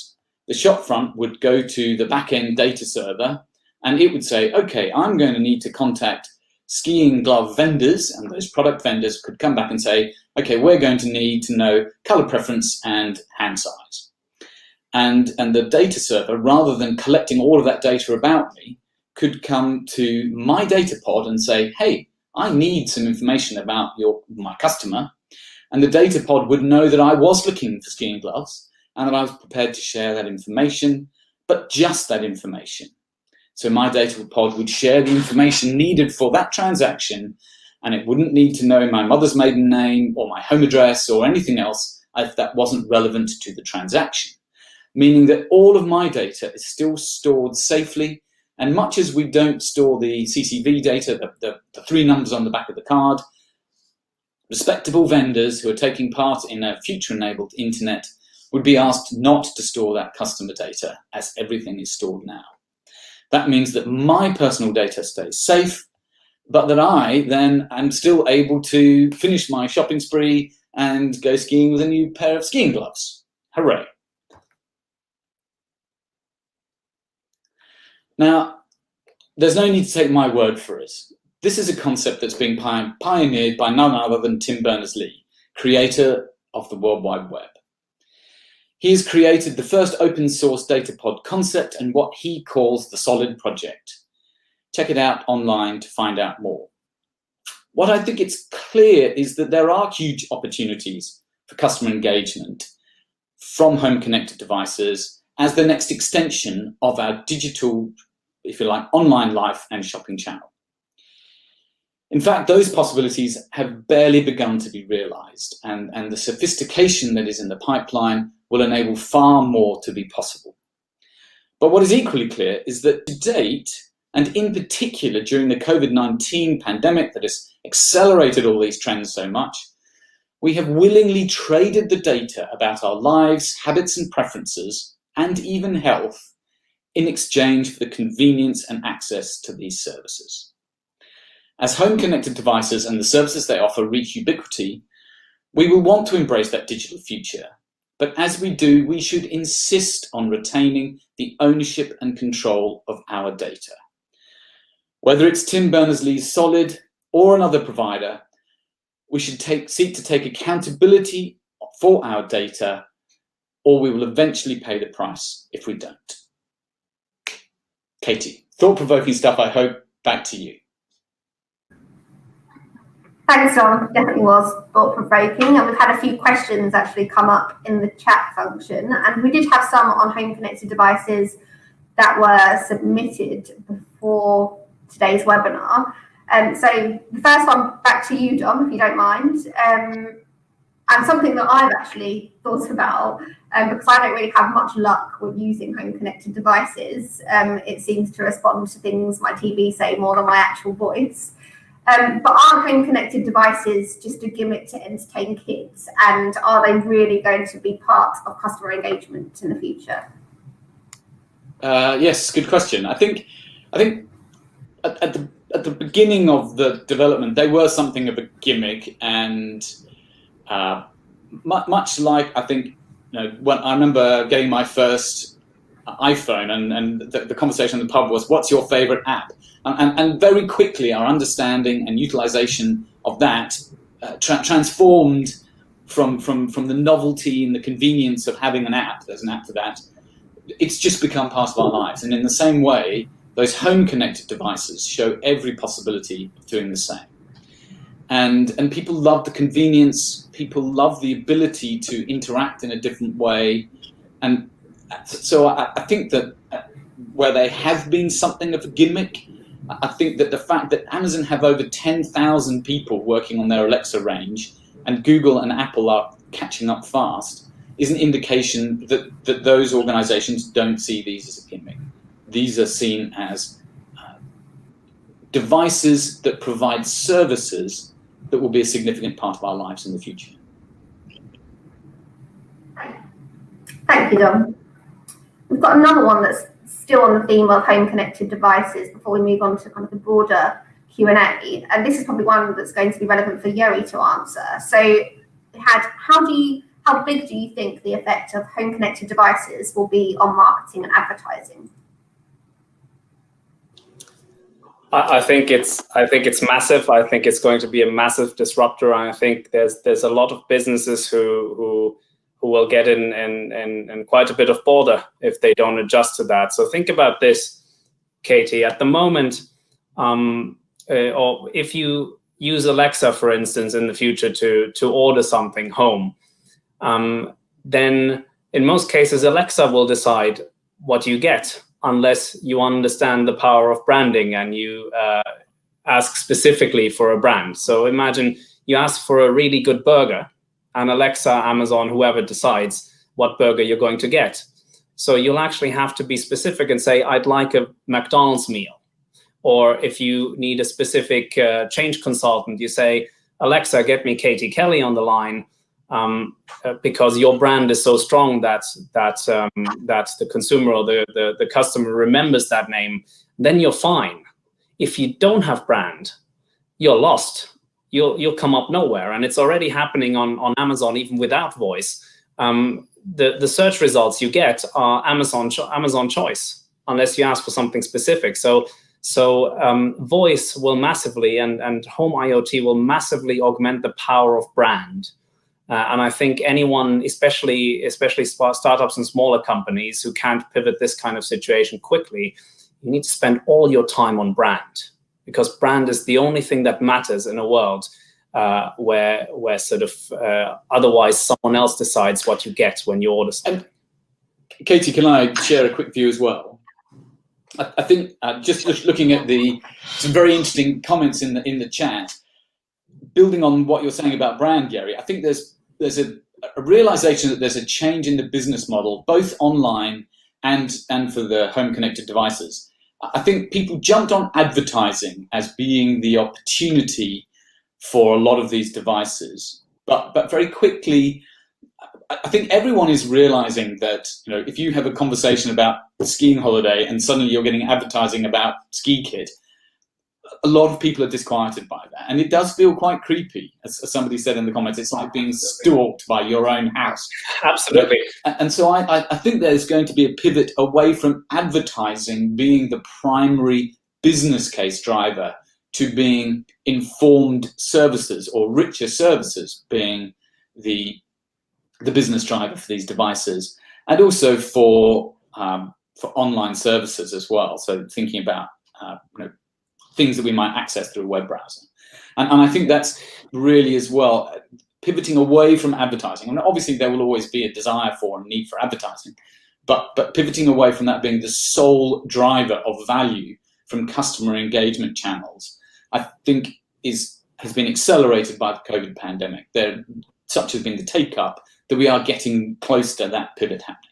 the shopfront would go to the back-end data server, and it would say, okay, I'm going to need to contact skiing glove vendors, and those product vendors could come back and say, okay, we're going to need to know color preference and hand size. And the data server, rather than collecting all of that data about me, could come to my data pod and say, hey, I need some information about my customer. And the data pod would know that I was looking for skiing gloves and that I was prepared to share that information, but just that information. So my data pod would share the information needed for that transaction, and it wouldn't need to know my mother's maiden name or my home address or anything else if that wasn't relevant to the transaction. Meaning that all of my data is still stored safely, and much as we don't store the CCV data, the 3 numbers on the back of the card, Respectable vendors who are taking part in a future-enabled internet would be asked not to store that customer data, as everything is stored now. That means that my personal data stays safe, but that I then am still able to finish my shopping spree and go skiing with a new pair of skiing gloves. Hooray. Now, there's no need to take my word for it. This is a concept that's being pioneered by none other than Tim Berners-Lee, creator of the World Wide Web. He has created the first open source data pod concept and what he calls the Solid Project. Check it out online to find out more. What I think it's clear is that there are huge opportunities for customer engagement from home connected devices as the next extension of our digital, if you like, online life and shopping channel. In fact, those possibilities have barely begun to be realized, and the sophistication that is in the pipeline will enable far more to be possible. But what is equally clear is that to date, and in particular during the COVID-19 pandemic that has accelerated all these trends so much, we have willingly traded the data about our lives, habits and preferences, and even health in exchange for the convenience and access to these services. As home-connected devices and the services they offer reach ubiquity, we will want to embrace that digital future. But as we do, we should insist on retaining the ownership and control of our data. Whether it's Tim Berners-Lee's Solid or another provider, we should seek to take accountability for our data, or we will eventually pay the price if we don't. Katie, thought-provoking stuff, I hope. Back to you. Thanks, John. Definitely was thought-provoking, and we've had a few questions actually come up in the chat function, and we did have some on home-connected devices that were submitted before today's webinar. So the first one, back to you, Dom, if you don't mind, and something that I've actually thought about, because I don't really have much luck with using home-connected devices. It seems to respond to things my TV say more than my actual voice. But are home-connected devices just a gimmick to entertain kids? And are they really going to be part of customer engagement in the future? Yes, good question. I think at the beginning of the development, they were something of a gimmick, and much like, I think, when I remember getting my first iPhone, and the conversation in the pub was, what's your favorite app? And very quickly our understanding and utilization of that transformed from the novelty and the convenience of having an app, there's an app for that, it's just become part of our lives. And in the same way, those home connected devices show every possibility of doing the same. And people love the convenience, people love the ability to interact in a different way. And so I think that where they have been something of a gimmick, I think that the fact that Amazon have over 10,000 people working on their Alexa range, and Google and Apple are catching up fast, is an indication that those organizations don't see these as a gimmick. These are seen as devices that provide services that will be a significant part of our lives in the future. Thank you, Dom. We've got another one that's still on the theme of home connected devices before we move on to kind of the broader Q&A. And this is probably one that's going to be relevant for Yuri to answer. So how big do you think the effect of home connected devices will be on marketing and advertising? I think it's massive. I think it's going to be a massive disruptor. I think there's a lot of businesses who will get in quite a bit of bother if they don't adjust to that. So think about this, Katie. At the moment, or if you use Alexa, for instance, in the future to order something home, then in most cases, Alexa will decide what you get, unless you understand the power of branding and you ask specifically for a brand. So imagine you ask for a really good burger, and Alexa, Amazon, whoever decides what burger you're going to get. So you'll actually have to be specific and say, I'd like a McDonald's meal. Or if you need a specific change consultant, you say, Alexa, get me Katie Kelly on the line, because your brand is so strong that the consumer or the customer remembers that name, then you're fine. If you don't have brand, you're lost. You'll come up nowhere, and it's already happening on Amazon even without voice. The search results you get are Amazon choice, unless you ask for something specific. So voice will massively and home IoT will massively augment the power of brand. And I think anyone, especially startups and smaller companies who can't pivot this kind of situation quickly, you need to spend all your time on brand, because brand is the only thing that matters in a world where sort of otherwise someone else decides what you get when you order something. And Katie, can I share a quick view as well? I think just looking at some very interesting comments in the chat, building on what you're saying about brand, Gary, I think there's a realization that there's a change in the business model, both online and for the home connected devices. I think people jumped on advertising as being the opportunity for a lot of these devices, but very quickly, I think everyone is realizing that, you know, if you have a conversation about a skiing holiday and suddenly you're getting advertising about ski kit, a lot of people are disquieted by that, and it does feel quite creepy, as somebody said in the comments. It's like being stalked by your own house. Absolutely. And so I think there's going to be a pivot away from advertising being the primary business case driver to being informed services or richer services being the business driver for these devices, and also for online services as well. So thinking about things that we might access through a web browser. And I think that's really as well, pivoting away from advertising. And obviously there will always be a desire for and need for advertising, but pivoting away from that being the sole driver of value from customer engagement channels, I think has been accelerated by the COVID pandemic. Such has been the take-up that we are getting close to that pivot happening.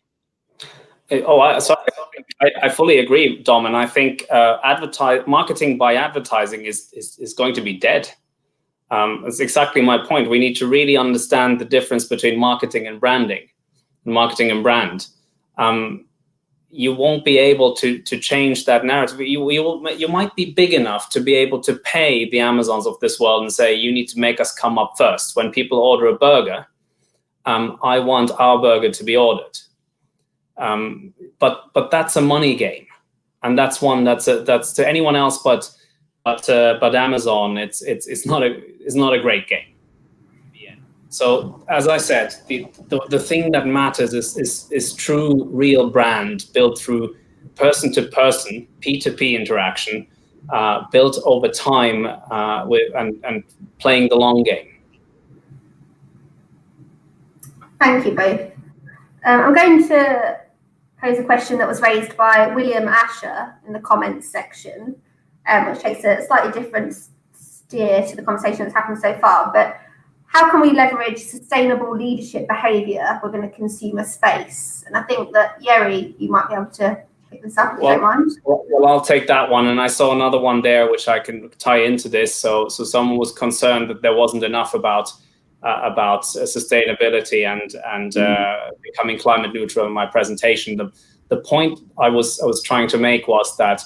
I fully agree, Dom, and I think marketing by advertising is going to be dead. That's exactly my point. We need to really understand the difference between marketing and branding, marketing and brand. You won't be able to change that narrative. You might be big enough to be able to pay the Amazons of this world and say, you need to make us come up first. When people order a burger, I want our burger to be ordered. But that's a money game, and that's one that's to anyone else but Amazon. It's not a great game. Yeah. So as I said, the thing that matters is true, real brand built through person to person, P2P interaction, built over time and playing the long game. Thank you both. I'm going to pose a question that was raised by William Asher in the comments section, which takes a slightly different steer to the conversation that's happened so far. But how can we leverage sustainable leadership behaviour within a consumer space? And I think that, Jeri, you might be able to pick this up if you don't mind. Well, I'll take that one. And I saw another one there which I can tie into this. So someone was concerned that there wasn't enough about sustainability and becoming climate neutral in my presentation. The point I was trying to make was that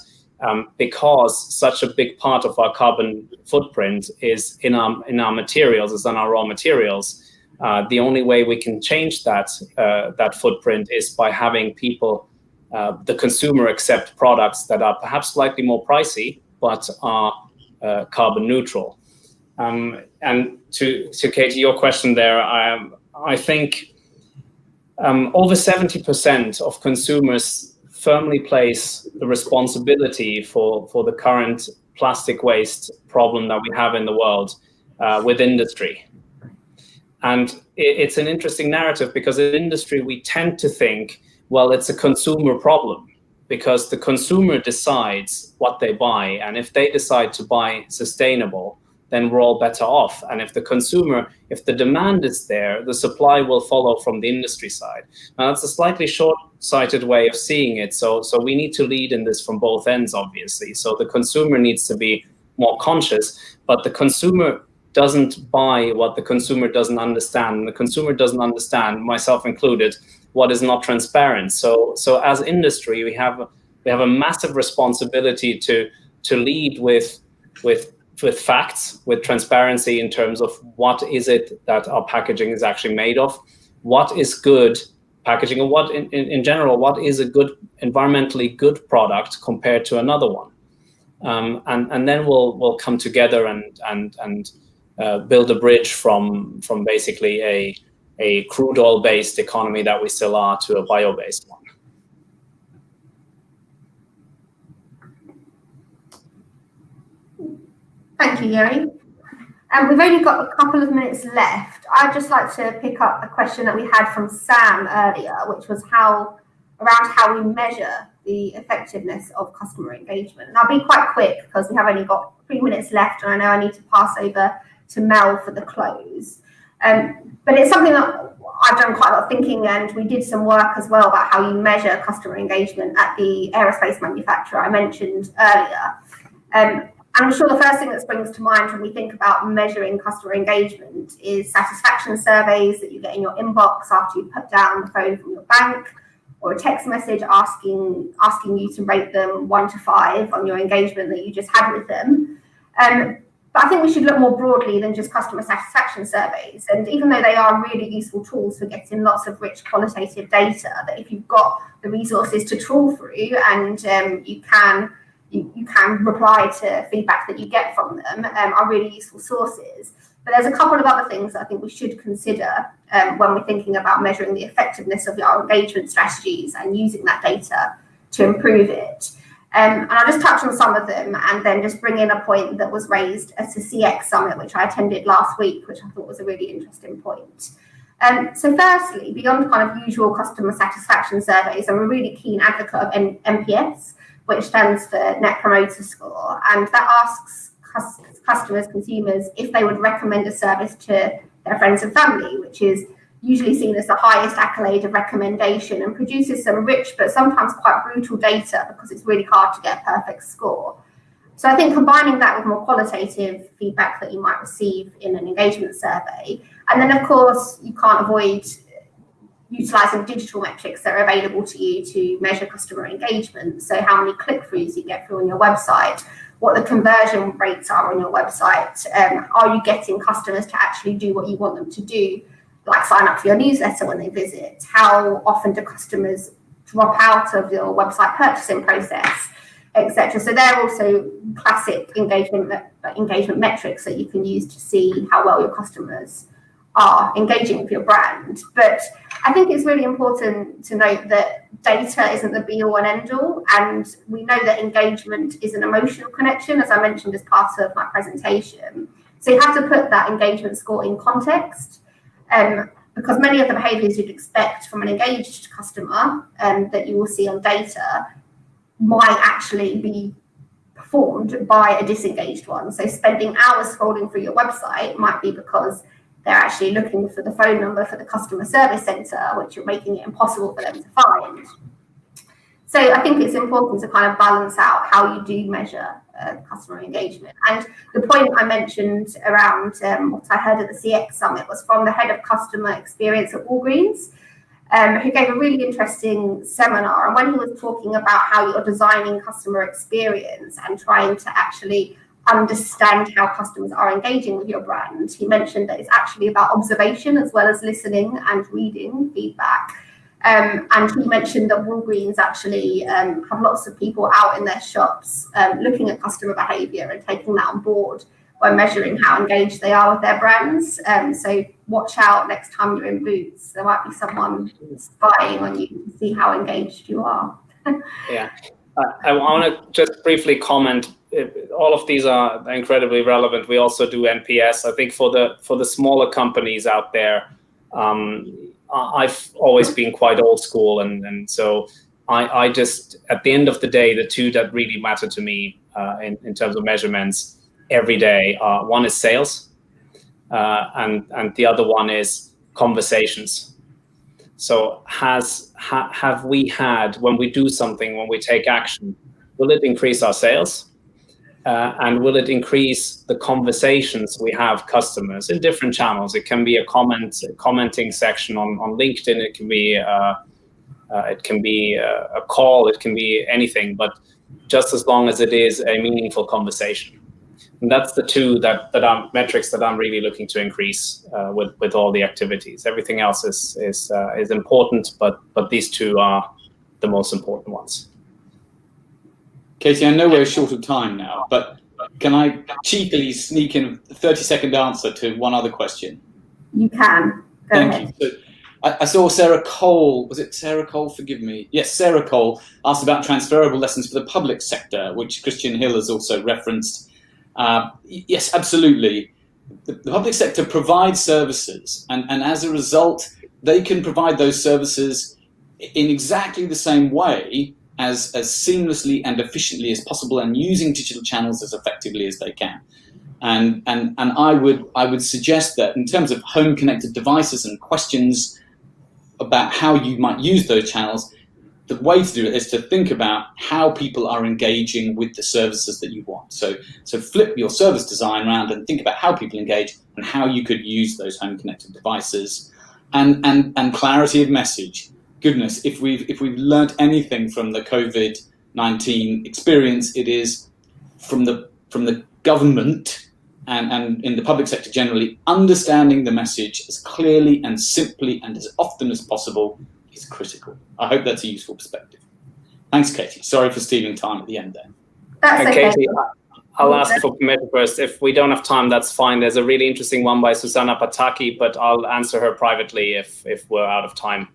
because such a big part of our carbon footprint is in our materials, is on our raw materials, the only way we can change that footprint is by having people, the consumer, accept products that are perhaps slightly more pricey but are carbon neutral. And to Katie, your question there, I think over 70% of consumers firmly place the responsibility for the current plastic waste problem that we have in the world with industry. And it's an interesting narrative, because in industry we tend to think, well, it's a consumer problem, because the consumer decides what they buy, and if they decide to buy sustainable, then we're all better off. And if the demand is there, the supply will follow from the industry side. Now, that's a slightly short-sighted way of seeing it. So we need to lead in this from both ends, obviously. So the consumer needs to be more conscious, but the consumer doesn't buy what the consumer doesn't understand. And the consumer doesn't understand, myself included, what is not transparent. So as industry, we have a massive responsibility to lead with facts, with transparency in terms of what is it that our packaging is actually made of, what is good packaging, and what in general, what is a good, environmentally good product compared to another one. And then we'll come together and build a bridge from basically a crude oil based economy that we still are to a bio based one. Thank you, Yuri. We've only got a couple of minutes left. I'd just like to pick up a question that we had from Sam earlier, which was around how we measure the effectiveness of customer engagement. And I'll be quite quick because we have only got 3 minutes left, and I know I need to pass over to Mel for the close. But it's something that I've done quite a lot of thinking, and we did some work as well about how you measure customer engagement at the aerospace manufacturer I mentioned earlier. I'm sure the first thing that springs to mind when we think about measuring customer engagement is satisfaction surveys that you get in your inbox after you put down the phone from your bank, or a text message asking you to rate them 1 to 5 on your engagement that you just had with them. But I think we should look more broadly than just customer satisfaction surveys. And even though they are really useful tools for getting lots of rich qualitative data, that if you've got the resources to trawl through and you can reply to feedback that you get from them, are really useful sources. But there's a couple of other things that I think we should consider when we're thinking about measuring the effectiveness of our engagement strategies and using that data to improve it. And I'll just touch on some of them and then just bring in a point that was raised at the CX Summit, which I attended last week, which I thought was a really interesting point. So firstly, beyond kind of usual customer satisfaction surveys, I'm a really keen advocate of NPS, which stands for Net Promoter Score, and that asks customers, consumers, if they would recommend a service to their friends and family, which is usually seen as the highest accolade of recommendation, and produces some rich but sometimes quite brutal data because it's really hard to get a perfect score. So I think combining that with more qualitative feedback that you might receive in an engagement survey, and then of course you can't avoid utilising digital metrics that are available to you to measure customer engagement. So how many click-throughs you get through on your website, what the conversion rates are on your website, are you getting customers to actually do what you want them to do, like sign up for your newsletter when they visit, how often do customers drop out of your website purchasing process, etc. So they're also classic engagement metrics that you can use to see how well your customers are engaging with your brand. But I think it's really important to note that data isn't the be all and end all, and we know that engagement is an emotional connection, as I mentioned as part of my presentation. So you have to put that engagement score in context, because many of the behaviours you'd expect from an engaged customer that you will see on data might actually be performed by a disengaged one. So spending hours scrolling through your website might be because they're actually looking for the phone number for the customer service centre, which you're making it impossible for them to find. So I think it's important to kind of balance out how you do measure customer engagement. And the point I mentioned around what I heard at the CX Summit was from the head of customer experience at Walgreens, who gave a really interesting seminar. And when he was talking about how you're designing customer experience and trying to actually understand how customers are engaging with your brand, he mentioned that it's actually about observation as well as listening and reading feedback. And he mentioned that Walgreens actually have lots of people out in their shops looking at customer behaviour and taking that on board when measuring how engaged they are with their brands. So watch out next time you're in Boots. There might be someone spying on you to see how engaged you are. Yeah, I want to just briefly comment. All of these are incredibly relevant. We also do NPS. I think for the smaller companies out there, I've always been quite old school, and so I just, at the end of the day, the two that really matter to me in terms of measurements every day are, one is sales, and the other one is conversations. So have we had, when we do something, when we take action, will it increase our sales? And will it increase the conversations we have customers in different channels? It can be a commenting section on LinkedIn. It can be a call. It can be anything, but just as long as it is a meaningful conversation. And that's the two metrics that I'm really looking to increase with all the activities. Everything else is important, but these two are the most important ones. Katie, I know we're short of time now, but can I cheekily sneak in a 30-second answer to one other question? You can. Go ahead. You. So I saw Sarah Cole. Was it Sarah Cole? Forgive me. Yes, Sarah Cole asked about transferable lessons for the public sector, which Christian Hill has also referenced. Yes, absolutely. The public sector provides services, and as a result, they can provide those services in exactly the same way as seamlessly and efficiently as possible, and using digital channels as effectively as they can. And I would suggest that in terms of home connected devices and questions about how you might use those channels, the way to do it is to think about how people are engaging with the services that you want. So flip your service design around and think about how people engage and how you could use those home connected devices, and clarity of message. Goodness, if we've learned anything from the COVID-19 experience, it is from the government and in the public sector generally, understanding the message as clearly and simply and as often as possible is critical. I hope that's a useful perspective. Thanks, Katie. Sorry for stealing time at the end there. That's okay. Katie, I'll ask for permission first. If we don't have time, that's fine. There's a really interesting one by Susanna Pataki, but I'll answer her privately if we're out of time.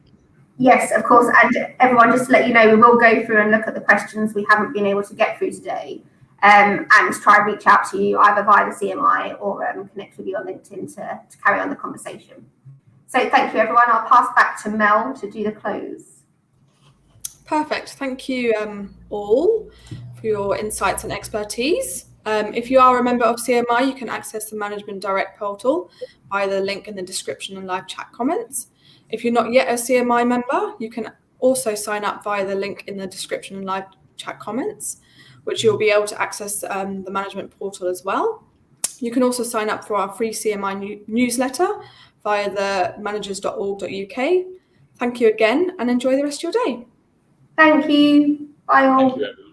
Yes, of course. And everyone, just to let you know, we will go through and look at the questions we haven't been able to get through today, and try and reach out to you either via the CMI or connect with you on LinkedIn to carry on the conversation. So thank you, everyone. I'll pass back to Mel to do the close. Perfect. Thank you all for your insights and expertise. If you are a member of CMI, you can access the Management Direct portal via the link in the description and live chat comments. If you're not yet a CMI member, you can also sign up via the link in the description and live chat comments, which you'll be able to access the management portal as well. You can also sign up for our free CMI newsletter via the managers.org.uk. Thank you again and enjoy the rest of your day. Thank you. Bye all. Thank you, everyone.